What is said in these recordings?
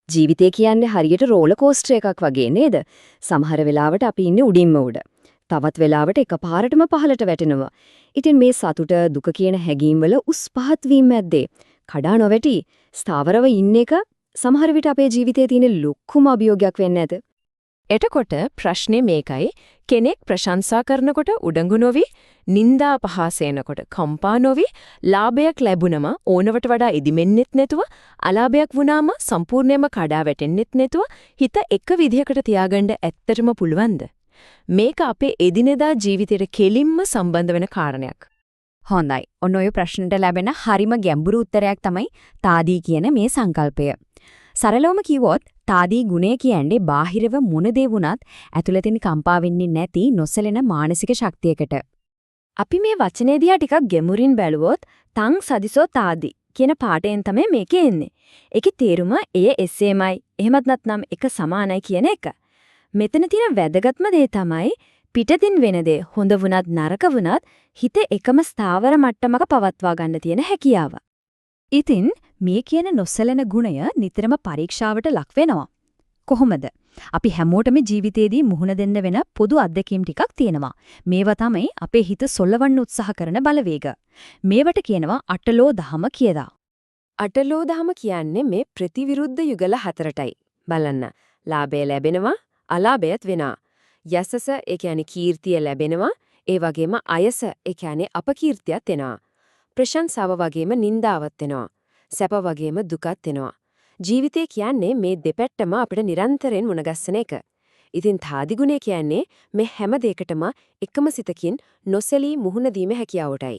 ජීවිතය කියන්නේ හරියට රෝලර් කෝස්ටර් එකක් වගේ නේද? සමහර වෙලාවට අපි ඉන්නේ උඩින්ම උඩ. තවත් වෙලාවට එකපාරටම පහළට වැටෙනවා. ඉතින් මේ සතුට දුක කියන හැඟීම්වල උස් පහත් වීම මැද්දේ කඩා නොවැටි ස්ථාවරව ඉන්න එක සමහර විට අපේ ජීවිතයේ තියෙන ලොකුම අභියෝගයක් වෙන්නේ නැත. එතකොට ප්‍රශ්නේ මේකයි කෙනෙක් ප්‍රශංසා කරනකොට උඩඟු නොවි, නිന്ദා පහසෙනකොට කම්පා නොවි, ලාභයක් ලැබුණම ඕනවට වඩා ඉදිමෙන්නෙත් නැතුව, අලාභයක් වුණාම සම්පූර්ණයෙන්ම කඩා වැටෙන්නෙත් නැතුව හිත එක විදිහකට තියාගන්න ඇත්තටම පුළුවන්ද? මේක අපේ එදිනෙදා ජීවිතයට කෙලින්ම සම්බන්ධ වෙන කාරණයක්. හොඳයි. ඔන්න ඔය ප්‍රශ්නට ලැබෙන හරිම ගැඹුරු උත්තරයක් තමයි තාදී කියන මේ සංකල්පය. සරලවම කිව්වොත් තාදී ගුණය කියන්නේ බාහිරව මොන දේ වුණත් ඇතුළතින් කම්පා වෙන්නේ නැති නොසැලෙන මානසික ශක්තියකට. අපි මේ වචනේ දිහා ටිකක් ගැඹුරින් බැලුවොත් තං සදිසෝ තාදී කියන පාඩයෙන් තමයි මේකේ එන්නේ. ඒකේ තේරුම එය එසේමයි එහෙමත් නැත්නම් එක සමානයි කියන එක. මෙතන තියෙන වැදගත්ම දේ තමයි පිටතින් වෙන දේ හොඳ වුණත් නරක වුණත් හිත එකම ස්ථාවර මට්ටමක පවත්වා ගන්න තියෙන හැකියාව. ඉතින් මේ කියන නොසැලෙන ගුණය නිතරම පරීක්ෂාවට ලක් වෙනවා. කොහොමද? අපි හැමෝටම ජීවිතේදී මුහුණ දෙන්න වෙන පොදු අත්දැකීම් ටිකක් තියෙනවා. මේවා තමයි අපේ හිත සොල්ලවන්න උත්සාහ කරන බලවේග. මේවට කියනවා අටලෝ දහම කියලා. අටලෝ දහම කියන්නේ මේ ප්‍රතිවිරුද්ධ යුගල හතරටයි. බලන්න. ලාභය ලැබෙනවා, අලාභයත් වෙනවා. යසස ඒ කියන්නේ කීර්තිය ලැබෙනවා, ඒ වගේම අයස ඒ කියන්නේ අපකීර්තියත් එනවා. ප්‍රශංසාව වගේම නිന്ദාවත් එනවා. සැප වගේම දුකත් එනවා. ජීවිතය කියන්නේ මේ දෙපැත්තම අපිට නිරන්තරයෙන් මුණගස්සන එක. ඉතින් තාදී ගුණය කියන්නේ මේ හැම දෙයකටම එකම සිතකින් නොසැලී මුහුණ දීම හැකියාවටයි.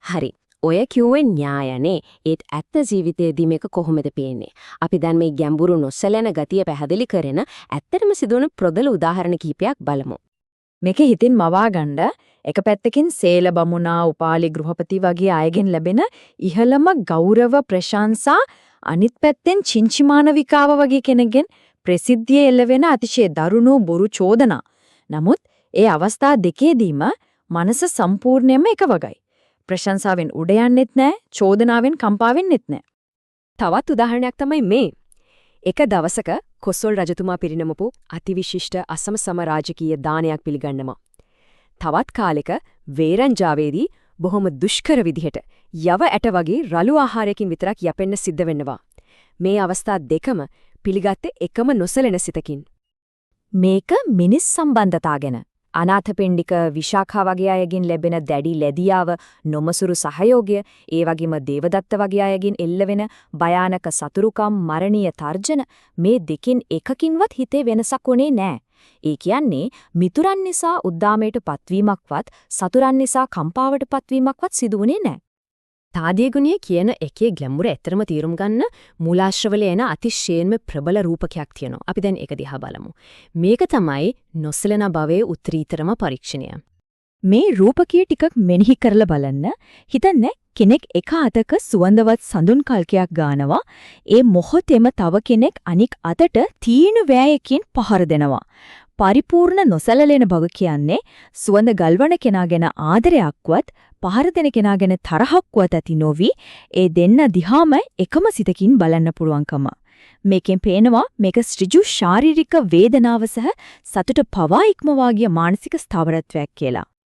හරි. ඔය කිව්වේ න්‍යායනේ. ඒත් ඇත්ත ජීවිතයේදී මේක කොහොමද පේන්නේ? අපි දැන් මේ ගැඹුරු නොසැලෙන ගතිය පැහැදිලි කරන ඇත්තටම සිදුවන ප්‍රොදල උදාහරණ කිහිපයක් බලමු. මේක හිතින් මවා ගන්න එක පැත්තකින් සේල බමුණා උපාලි ගෘහපති වගේ අයගෙන් ලැබෙන ඉහළම ගෞරව ප්‍රශංසා අනිත් පැත්තෙන් චින්චිමානවිකාව වගේ කෙනෙක්ගෙන් ප්‍රසිද්ධිය එළවෙන අතිශය දරුණු බොරු චෝදනා. නමුත් ඒ අවස්ථා දෙකේදීම මනස සම්පූර්ණයෙන්ම එක වගයි. ප්‍රශංසාවෙන් උඩ යන්නෙත් නැහැ, චෝදනාවෙන් කම්පා වෙන්නෙත් නැහැ. තවත් උදාහරණයක් තමයි මේ. එක දවසක කොසොල් රජතුමා පිරිනමපු අතිවිශිෂ්ට අසමසම රාජකීය දානයක් පිළිගන්නවා. තවත් කාලෙක වේරංජාවේදී බොහොම දුෂ්කර විදිහට යව ඇට වගේ රළු ආහාරයකින් විතරක් යැපෙන්න සිද්ධ වෙනවා. මේ අවස්ථා දෙකම පිළිගත්තේ එකම නොසැලෙන සිතකින්. මේක මිනිස් සම්බන්ධතා ගැන. අනාථපිණ්ඩික විශාඛා වගේ අයගෙන් ලැබෙන දැඩි ලැබියාව, නොමසුරු සහයෝගය, ඒ වගේම දේවදත්ත වගේ අයගෙන් එල්ලවෙන භයානක සතුරුකම්, මරණීය තර්ජන මේ දෙකින් එකකින්වත් හිතේ වෙනසක් උනේ නැහැ. ඒ කියන්නේ මිතුරන් නිසා උද්දාමයට පත්වීමක්වත්, සතුරන් නිසා කම්පාවට පත්වීමක්වත් සිදු වුණේ නැහැ. තාදී ගුණය කියන එකේ ගැඹුර ඇතරම තීරුම් ගන්න මූලාශ්‍රවල එන අතිශයින්ම ප්‍රබල රූපකයක් තියෙනවා. අපි දැන් ඒක දිහා බලමු. මේක තමයි නොසැලෙන භවයේ උත්තරීතරම පරීක්ෂණය. මේ රූපකය ටිකක් මෙනෙහි කරලා බලන්න. හිතන්නේ කෙනෙක් එක අතක සුවඳවත් සඳුන් කල්කයක් ගානවා. ඒ මොහොතේම තව කෙනෙක් අනික් අතට තීන වෑයකින් පහර දෙනවා. පරිපූර්ණ නොසැලලෙන බව කියන්නේ සුවඳ ගල්වන කෙනා ගැන ආදරයක්වත් පහර දෙන කෙනා ගැන තරහක්වත් ඇති නොවි ඒ දෙන්න දිහාම එකම සිතකින් බලන්න පුළුවන්කම. මේකෙන් පේනවා මේක ඍජු ශාරීරික වේදනාව සහ සතුට පවා ඉක්මවා ගිය මානසික ස්ථාවරත්වයක් කියලා.